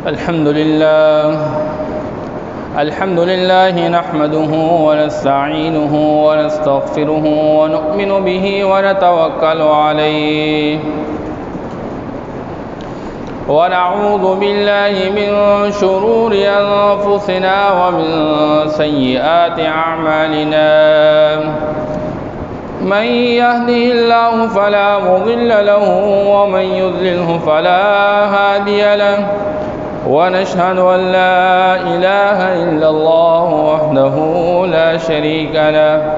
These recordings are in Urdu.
الحمد لله نحمده ونستعينه ونستغفره ونؤمن به ونتوكل عليه ونعوذ بالله من شرور أنفسنا ومن سيئات أعمالنا من يهده الله فلا مضل له ومن يضلله فلا هادي له ونشهد أن لا إله إلا الله وحده لا شريك له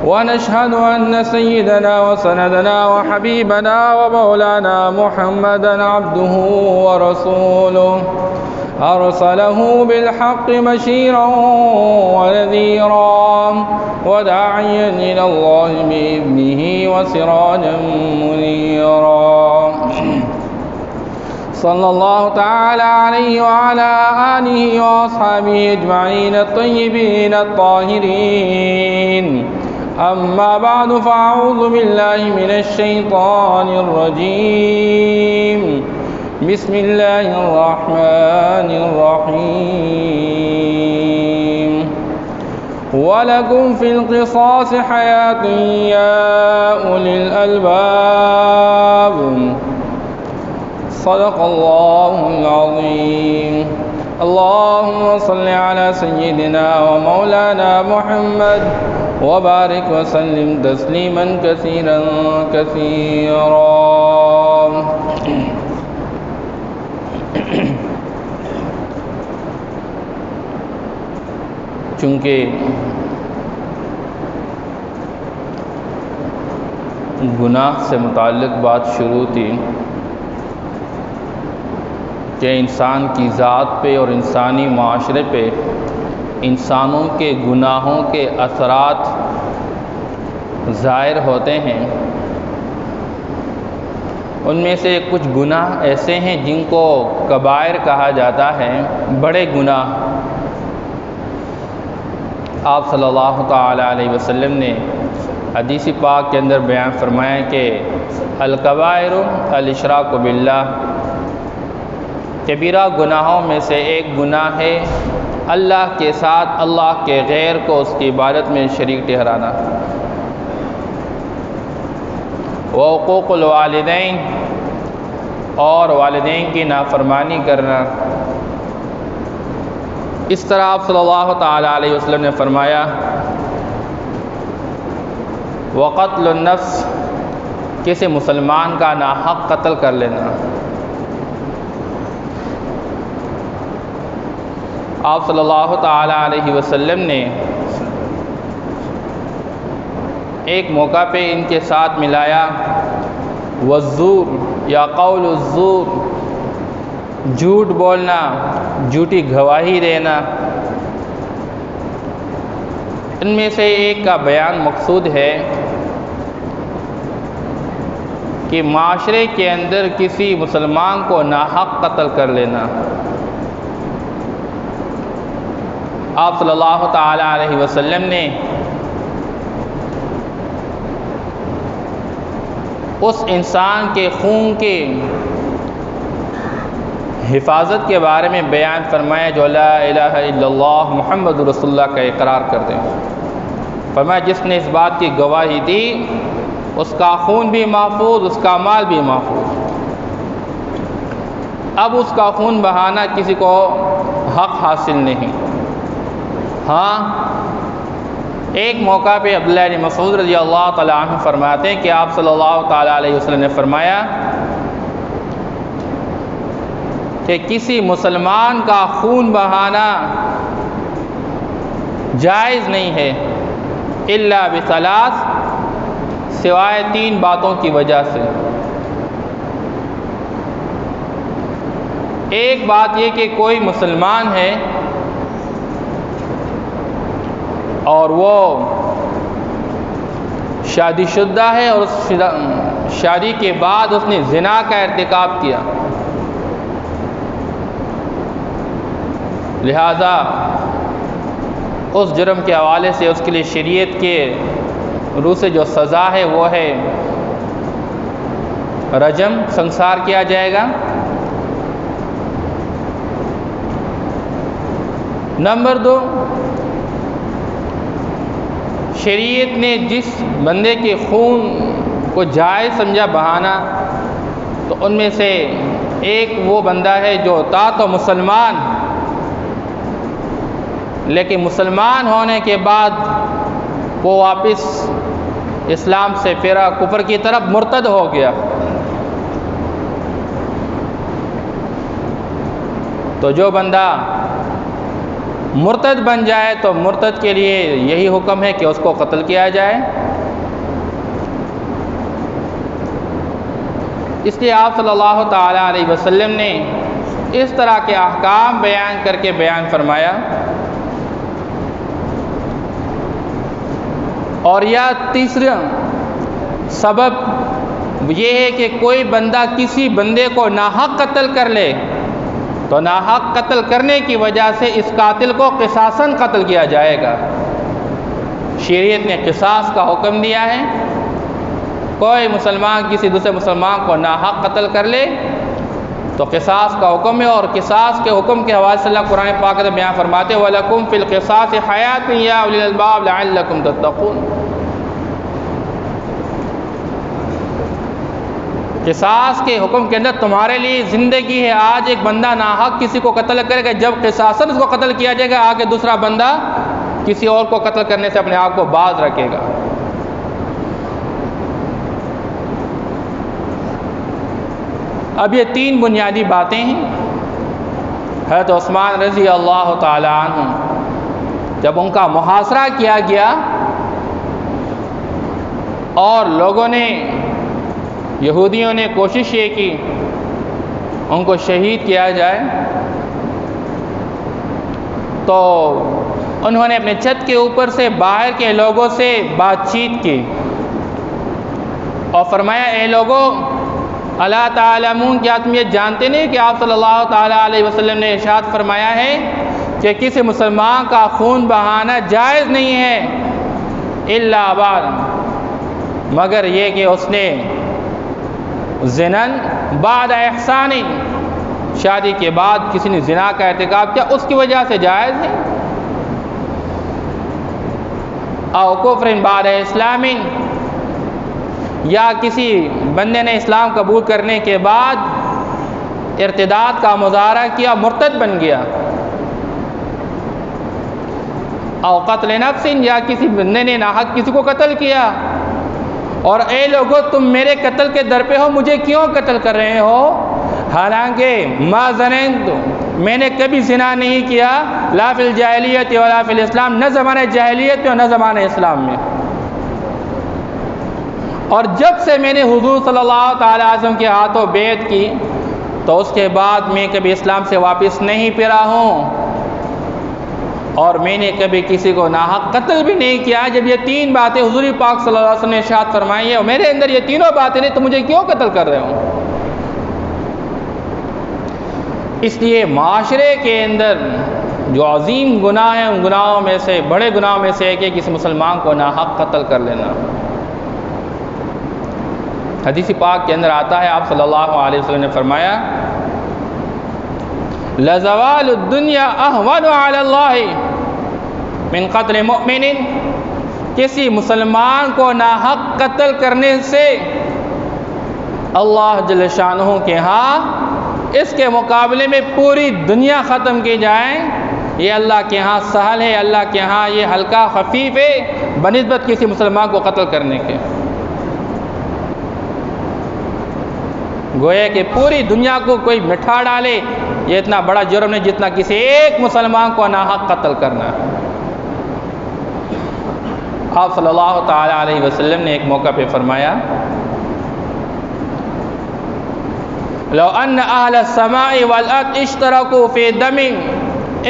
ونشهد أن سيدنا وسندنا وحبيبنا ومولانا محمدا عبده ورسوله أرسله بالحق بشيرا ونذيرا وداعيا إلى الله بإذنه وسراجا منيرا صلى الله تعالى عليه وعلى آله وأصحابه أجمعين الطيبين الطاهرين أما بعد فأعوذ بالله من الشيطان الرجيم بسم الله الرحمن الرحيم ولكم في القصاص حياة يا أولي الألباب صدق الله العظيم اللهم صل على سيدنا ومولانا محمد وبارك وسلم تسليما كثيرا كثيرا چونکہ گناہ سے متعلق بات شروع تھی کہ انسان کی ذات پہ اور انسانی معاشرے پہ انسانوں کے گناہوں کے اثرات ظاہر ہوتے ہیں. ان میں سے کچھ گناہ ایسے ہیں جن کو کبائر کہا جاتا ہے، بڑے گناہ. آپ صلی اللہ تعالی علیہ وسلم نے حدیث پاک کے اندر بیان فرمایا کہ الکبائر الاشراک باللہ، کبیرہ گناہوں میں سے ایک گناہ ہے اللہ کے ساتھ اللہ کے غیر کو اس کی عبادت میں شریک ٹھہرانا. وعقوق الوالدین، اور والدین کی نافرمانی کرنا. اس طرح آپ صلی اللہ تعالی علیہ وسلم نے فرمایا وقتل النفس، کسی مسلمان کا ناحق قتل کر لینا. آپ صلی اللہ تعالی علیہ وسلم نے ایک موقع پہ ان کے ساتھ ملایا والزور یا قول الزور، جھوٹ بولنا، جھوٹی گواہی دینا. ان میں سے ایک کا بیان مقصود ہے کہ معاشرے کے اندر کسی مسلمان کو ناحق قتل کر لینا. آپ صلی اللہ تعالی علیہ وسلم نے اس انسان کے خون کے حفاظت کے بارے میں بیان فرمایا جو لا الہ الا اللہ محمد رسول اللہ کا اقرار کر دیں. فرمایا جس نے اس بات کی گواہی دی اس کا خون بھی محفوظ، اس کا مال بھی محفوظ. اب اس کا خون بہانا کسی کو حق حاصل نہیں. ہاں، ایک موقع پہ عبداللہ بن مسعود رضی اللہ تعالیٰ عنہ فرماتے ہیں کہ آپ صلی اللہ تعالیٰ علیہ وسلم نے فرمایا کہ کسی مسلمان کا خون بہانا جائز نہیں ہے الا بثلاث، سوائے 3 باتوں کی وجہ سے. ایک بات یہ کہ کوئی مسلمان ہے اور وہ شادی شدہ ہے اور اس شادی کے بعد اس نے زنا کا ارتکاب کیا، لہذا اس جرم کے حوالے سے اس کے لیے شریعت کے روح سے جو سزا ہے وہ ہے رجم، سنسار کیا جائے گا. نمبر 2، شریعت نے جس بندے کے خون کو جائز سمجھا بہانا، تو ان میں سے ایک وہ بندہ ہے جو تھا تو مسلمان، لیکن مسلمان ہونے کے بعد وہ واپس اسلام سے پھرا، کفر کی طرف مرتد ہو گیا، تو جو بندہ مرتد بن جائے تو مرتد کے لیے یہی حکم ہے کہ اس کو قتل کیا جائے۔ اس لیے آپ صلی اللہ تعالی علیہ وسلم نے اس طرح کے احکام بیان کر کے بیان فرمایا۔ اور یا تیسرا سبب یہ ہے کہ کوئی بندہ کسی بندے کو ناحق قتل کر لے تو ناحق قتل کرنے کی وجہ سے اس قاتل کو قصاصاً قتل کیا جائے گا۔ شریعت نے قصاص کا حکم دیا ہے، کوئی مسلمان کسی دوسرے مسلمان کو ناحق قتل کر لے تو قصاص کا حکم ہے، اور قصاص کے حکم کے حوالے سے اللہ قرآن پاک میں بیان فرماتے ہیں وَلَكُمْ فِي الْقِصَاصِ حَيَاةٌ يَا أُولِي الْأَلْبَابِ لَعَلَّكُمْ تَتَّقُونَ۔ قصاص کے حکم کے اندر تمہارے لیے زندگی ہے۔ آج ایک بندہ ناحق کسی کو قتل کرے گا، جب قصاصاً اس کو قتل کیا جائے گا، آگے دوسرا بندہ کسی اور کو قتل کرنے سے اپنے آپ کو باز رکھے گا۔ اب یہ 3 بنیادی باتیں ہیں۔ حضرت عثمان رضی اللہ تعالی عنہ جب ان کا محاصرہ کیا گیا اور لوگوں نے، یہودیوں نے کوشش یہ کی ان کو شہید کیا جائے، تو انہوں نے اپنے چھت کے اوپر سے باہر کے لوگوں سے بات چیت کی اور فرمایا اے لوگوں، الا تعلمون، کیا تم یہ جانتے نہیں کہ آپ صلی اللہ تعالی علیہ وسلم نے ارشاد فرمایا ہے کہ کسی مسلمان کا خون بہانا جائز نہیں ہے الا بعد، مگر یہ کہ اس نے زنن بعد احسان، شادی کے بعد کسی نے زنا کا ارتکاب کیا اس کی وجہ سے جائز ہے، او کفر بعد اسلام، یا کسی بندے نے اسلام قبول کرنے کے بعد ارتداد کا مظاہرہ کیا، مرتد بن گیا، او قتل نفس، یا کسی بندے نے ناحق کسی کو قتل کیا، اور اے لوگو تم میرے قتل کے در پہ ہو، مجھے کیوں قتل کر رہے ہو، حالانکہ ما زننت، میں نے کبھی زنا نہیں کیا، لا فی الجاہلیت ولا فی الاسلام، نہ زمانہ جاہلیت میں اور نہ زمانہ اسلام میں، اور جب سے میں نے حضور صلی اللہ تعالی علیہ وسلم کے ہاتھوں بیعت کی تو اس کے بعد میں کبھی اسلام سے واپس نہیں پھرا ہوں، اور میں نے کبھی کسی کو ناحق قتل بھی نہیں کیا۔ جب یہ 3 باتیں حضور پاک صلی اللہ علیہ وسلم نے ارشاد فرمائی ہیں اور میرے اندر یہ تینوں باتیں نہیں تو مجھے کیوں قتل کر رہے ہوں؟ اس لیے معاشرے کے اندر جو عظیم گناہ ہیں، ان گناہوں میں سے، بڑے گناہوں میں سے ایک ہے کسی مسلمان کو ناحق قتل کر لینا۔ حدیث پاک کے اندر آتا ہے، آپ صلی اللہ علیہ وسلم نے فرمایا لَزَوَالُ الدُّنْيَا أَهْوَنُ عَلَى اللَّهِ مِنْ قَتْلِ مُؤْمِنٍ، کسی مسلمان کو ناحق قتل کرنے سے اللہ جل شانہ کے ہاں اس کے مقابلے میں پوری دنیا ختم کی جائے، یہ اللہ کے ہاں سہل ہے، اللہ کے ہاں یہ ہلکا خفیف ہے بنسبت کسی مسلمان کو قتل کرنے کے۔ گویا کہ پوری دنیا کو کوئی مٹھا ڈالے، یہ اتنا بڑا جرم نہیں جتنا کسی ایک مسلمان کو ناحق قتل کرنا۔ آپ صلی اللہ تعالی علیہ وسلم نے ایک موقع پہ فرمایا لو ان اہل السماء والارض اشترکوا فی دم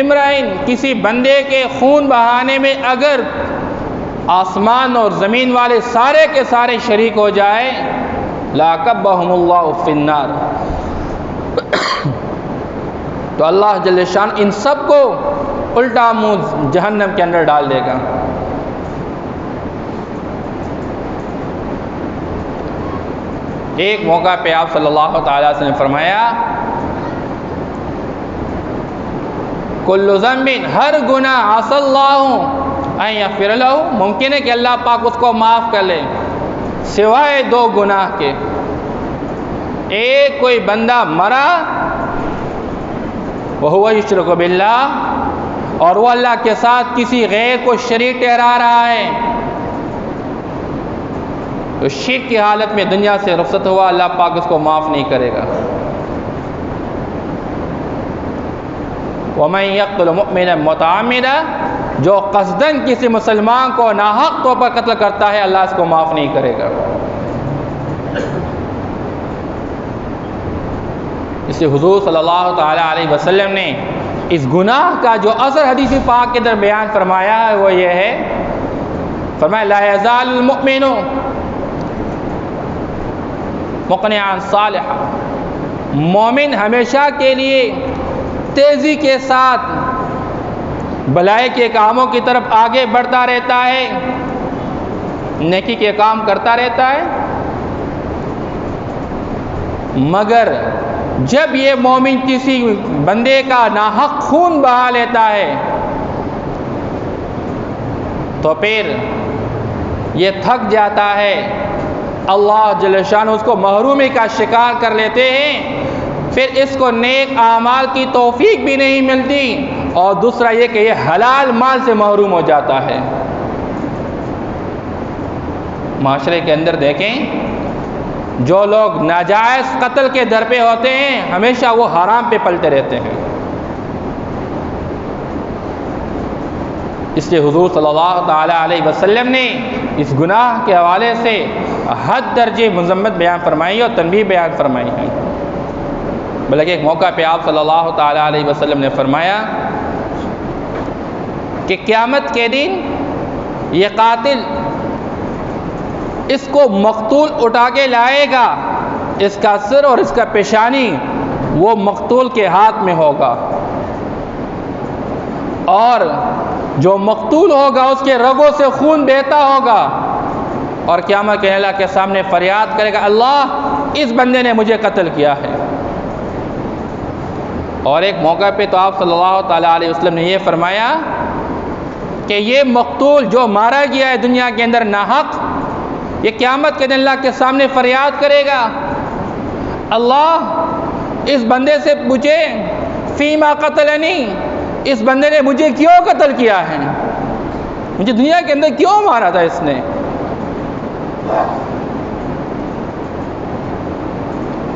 امرئ، کسی بندے کے خون بہانے میں اگر آسمان اور زمین والے سارے کے سارے شریک ہو جائے لَأَكَبَّهُمُ اللَّهُ فِي النَّارِ، تو اللہ جل شان ان سب کو الٹا منہ جہنم کے اندر ڈال دے گا۔ ایک موقع پہ آپ صلی اللہ تعالی وسلم نے فرمایا کل ذنب، ہر گناہ عسى اللہ ان یغفر لہ، ممکن ہے کہ اللہ پاک اس کو معاف کر لے، سوائے دو گناہ کے۔ ایک، کوئی بندہ مرا وہو یشرک باللہ، اور وہ اللہ کے ساتھ کسی غیر کو شریک ٹھہرا رہا ہے، تو شرک کی حالت میں دنیا سے رخصت ہوا، اللہ پاک اس کو معاف نہیں کرے گا۔ وَمَن يَقْتُلْ مُؤْمِنًا مُتَعَمِّدًا، جو قصداً کسی مسلمان کو ناحق طور پر قتل کرتا ہے، اللہ اس کو معاف نہیں کرے گا۔ اس لیے حضور صلی اللہ تعالی علیہ وسلم نے اس گناہ کا جو اثر حدیث پاک کے اندر بیان فرمایا ہے وہ یہ ہے، فرمایا لا یزال المؤمن مقنعا صالحا، مومن ہمیشہ کے لیے تیزی کے ساتھ بھلائی کے کاموں کی طرف آگے بڑھتا رہتا ہے، نیکی کے کام کرتا رہتا ہے، مگر جب یہ مومن کسی بندے کا ناحق خون بہا لیتا ہے تو پھر یہ تھک جاتا ہے، اللہ جل شانہ اس کو محرومی کا شکار کر لیتے ہیں، پھر اس کو نیک اعمال کی توفیق بھی نہیں ملتی، اور دوسرا یہ کہ یہ حلال مال سے محروم ہو جاتا ہے۔ معاشرے کے اندر دیکھیں، جو لوگ ناجائز قتل کے در پہ ہوتے ہیں ہمیشہ وہ حرام پہ پلتے رہتے ہیں۔ اس لیے حضور صلی اللہ تعالی علیہ وسلم نے اس گناہ کے حوالے سے حد درجے مذمت بیان فرمائی اور تنبیہ بیان فرمائی ہے۔ بلکہ ایک موقع پہ آپ صلی اللہ تعالی علیہ وسلم نے فرمایا کہ قیامت کے دن یہ قاتل اس کو مقتول اٹھا کے لائے گا، اس کا سر اور اس کا پیشانی وہ مقتول کے ہاتھ میں ہوگا، اور جو مقتول ہوگا اس کے رگوں سے خون بہتا ہوگا، اور قیامت کے اللہ کے سامنے فریاد کرے گا، اللہ اس بندے نے مجھے قتل کیا ہے۔ اور ایک موقع پہ تو آپ صلی اللہ تعالی علیہ وسلم نے یہ فرمایا کہ یہ مقتول جو مارا گیا ہے دنیا کے اندر ناحق، یہ قیامت کے دن اللہ کے سامنے فریاد کرے گا، اللہ اس بندے سے پوچھے فیما قتلنی، اس بندے نے مجھے کیوں قتل کیا ہے، مجھے دنیا کے اندر کیوں مارا تھا اس نے۔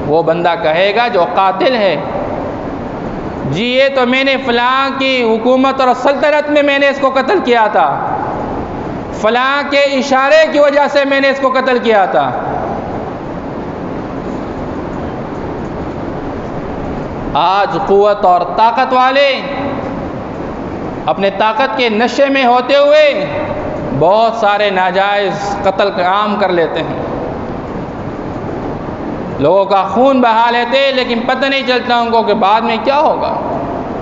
وہ بندہ کہے گا جو قاتل ہے، جی یہ تو میں نے فلاں کی حکومت اور سلطنت میں نے اس کو قتل کیا تھا، فلاں کے اشارے کی وجہ سے میں نے اس کو قتل کیا تھا۔ آج قوت اور طاقت والے اپنے طاقت کے نشے میں ہوتے ہوئے بہت سارے ناجائز قتل عام کر لیتے ہیں، لوگوں کا خون بہا لیتے، لیکن پتہ نہیں چلتا ان کو کہ بعد میں کیا ہوگا۔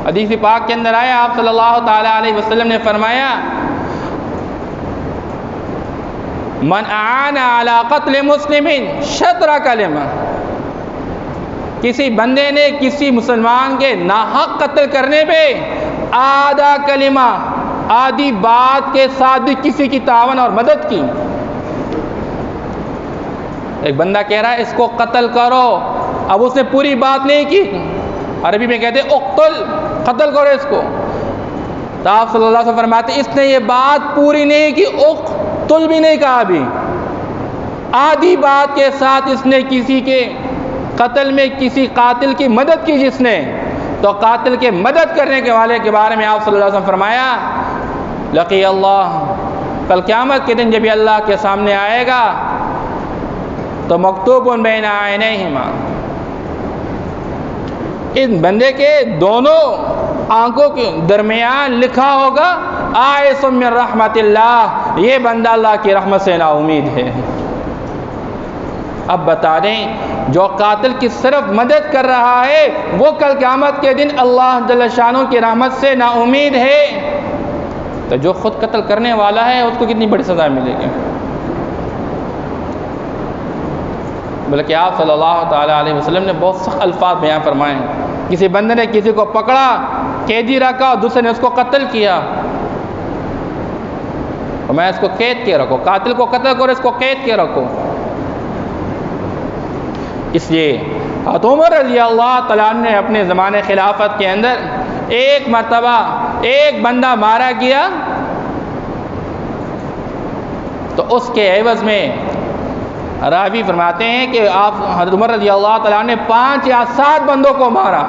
حدیث پاک کے اندر آیا، آپ صلی اللہ تعالی علیہ وسلم نے فرمایا من اعان علی قتل مسلم شطر کلمہ، کسی بندے نے کسی مسلمان کے ناحق قتل کرنے پہ آدھا کلمہ، آدھی بات کے ساتھ بھی کسی کی تعاون اور مدد کی۔ ایک بندہ کہہ رہا ہے اس کو قتل کرو، اب اس نے پوری بات نہیں کی، عربی میں کہتے ہیں اقتل، قتل کرو اس کو، تو آپ صلی اللہ علیہ وسلم فرماتے ہیں اس نے یہ بات پوری نہیں کی، اقتل بھی نہیں کہا، ابھی آدھی بات کے ساتھ اس نے کسی کے قتل میں کسی قاتل کی مدد کی جس نے، تو قاتل کے مدد کرنے کے والے کے بارے میں آپ صلی اللہ علیہ وسلم فرمایا لقی اللہ، کل قیامت کے دن جب یہ اللہ کے سامنے آئے گا تو مکتوب بین عینیہما، اس بندے کے دونوں آنکھوں کے درمیان لکھا ہوگا آئس من رحمت اللہ، یہ بندہ اللہ کی رحمت سے نا امید ہے۔ اب بتا دیں جو قاتل کی صرف مدد کر رہا ہے وہ کل قیامت کے دن اللہ جل شانہ کی رحمت سے نا امید ہے، تو جو خود قتل کرنے والا ہے اس کو کتنی بڑی سزا ملے گی۔ بلکہ آپ صلی اللہ تعالی علیہ وسلم نے بہت سخت الفاظ بیان فرمائے ہیں، کسی بندے نے کسی کو پکڑا، قیدی رکھا اور دوسرے نے اس کو قتل کیا، تو میں اس کو قید کے رکھو، قاتل کو قتل کرو، اس کو قید کے رکھو۔ اس لیے حضرت عمر رضی اللہ تعالیٰ عنہ نے اپنے زمانے خلافت کے اندر ایک مرتبہ ایک بندہ مارا گیا تو اس کے عوض میں راوی فرماتے ہیں کہ آپ حضرت عمر رضی اللہ تعالیٰ نے 5 یا 7 بندوں کو مارا،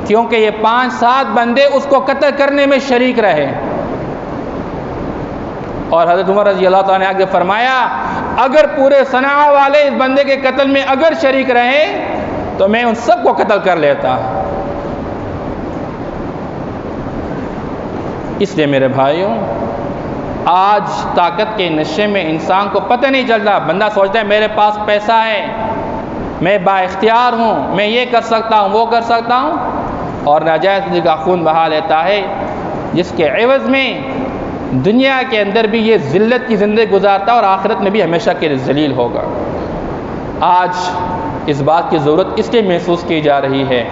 کیونکہ یہ 5-7 بندے اس کو قتل کرنے میں شریک رہے۔ اور حضرت عمر رضی اللہ تعالیٰ نے آگے فرمایا اگر پورے صنعاء والے اس بندے کے قتل میں اگر شریک رہے تو میں ان سب کو قتل کر لیتا۔ اس لیے میرے بھائیوں، آج طاقت کے نشے میں انسان کو پتہ نہیں چلتا، بندہ سوچتا ہے میرے پاس پیسہ ہے، میں با اختیار ہوں، میں یہ کر سکتا ہوں وہ کر سکتا ہوں، اور ناجائز کسی کا خون بہا لیتا ہے، جس کے عوض میں دنیا کے اندر بھی یہ ذلت کی زندگی گزارتا اور آخرت میں بھی ہمیشہ کے لیے ذلیل ہوگا۔ آج اس بات کی ضرورت اس لیے محسوس کی جا رہی ہے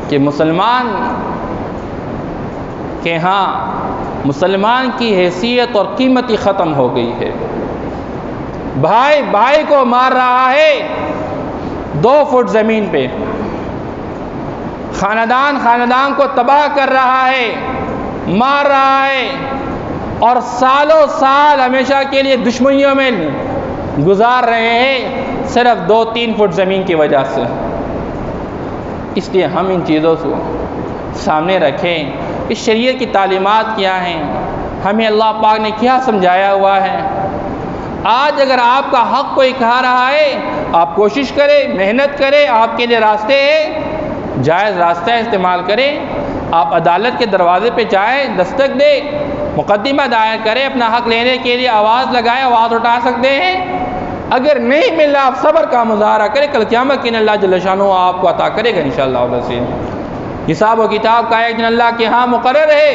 کہ مسلمان کہ ہاں مسلمان کی حیثیت اور قیمت ہی ختم ہو گئی ہے۔ بھائی بھائی کو مار رہا ہے 2 فٹ زمین پہ، خاندان کو تباہ کر رہا ہے، مار رہا ہے، اور سالوں سال ہمیشہ کے لیے دشمنیوں میں گزار رہے ہیں صرف 2-3 فٹ زمین کی وجہ سے۔ اس لیے ہم ان چیزوں کو سامنے رکھیں، اس شریعت کی تعلیمات کیا ہیں، ہمیں اللہ پاک نے کیا سمجھایا ہوا ہے۔ آج اگر آپ کا حق کوئی کھا رہا ہے، آپ کوشش کریں، محنت کریں، آپ کے لیے راستے ہیں، جائز راستہ استعمال کریں، آپ عدالت کے دروازے پہ جائیں، دستک دیں، مقدمہ دائر کریں، اپنا حق لینے کے لیے آواز لگائیں، آواز اٹھا سکتے ہیں۔ اگر نہیں مل رہا آپ صبر کا مظاہرہ کریں، کل قیامت کے دن اللہ جل شانہ آپ کو عطا کرے گا انشاءاللہ العزیز۔ حساب و کتاب کا ایک دن اللہ کے ہاں مقرر ہے،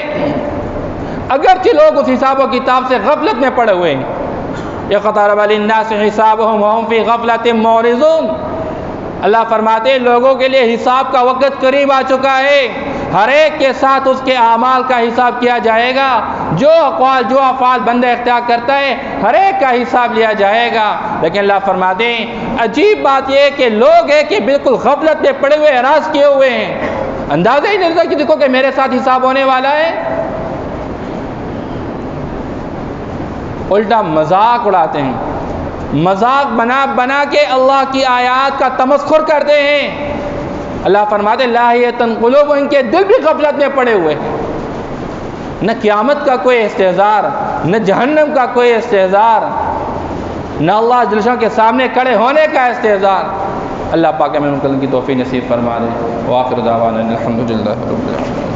اگرچہ لوگ اس حساب و کتاب سے غفلت میں پڑے ہوئے ہیں۔ اقترب للناس حسابهم وهم في غفلة معرضون، اللہ فرماتے ہیں لوگوں کے لیے حساب کا وقت قریب آ چکا ہے، ہر ایک کے ساتھ اس کے اعمال کا حساب کیا جائے گا، جو اقوال جو افعال بندہ اختیار کرتا ہے ہر ایک کا حساب لیا جائے گا۔ لیکن اللہ فرماتے ہیں عجیب بات یہ ہے کہ لوگ ہیں کہ بالکل غفلت میں پڑے ہوئے ہراس کیے ہوئے ہیں، اندازہ ہی نہیں ہوتا کسی کو کہ میرے ساتھ حساب ہونے والا ہے۔ الٹا مذاق اڑاتے ہیں، مذاق بنا کے اللہ کی آیات کا تمسخر کرتے ہیں۔ اللہ فرماتے ہیں لاہیۃ قلوب، ان کے دل بھی غفلت میں پڑے ہوئے ہیں، نہ قیامت کا کوئی استحضار، نہ جہنم کا کوئی استحضار، نہ اللہ جل شانہ کے سامنے کھڑے ہونے کا استحضار۔ اللہ پاک ہمیں ان کی توفیق نصیب فرما دے۔ وآخر دعوانا الحمدللہ رب العالمین۔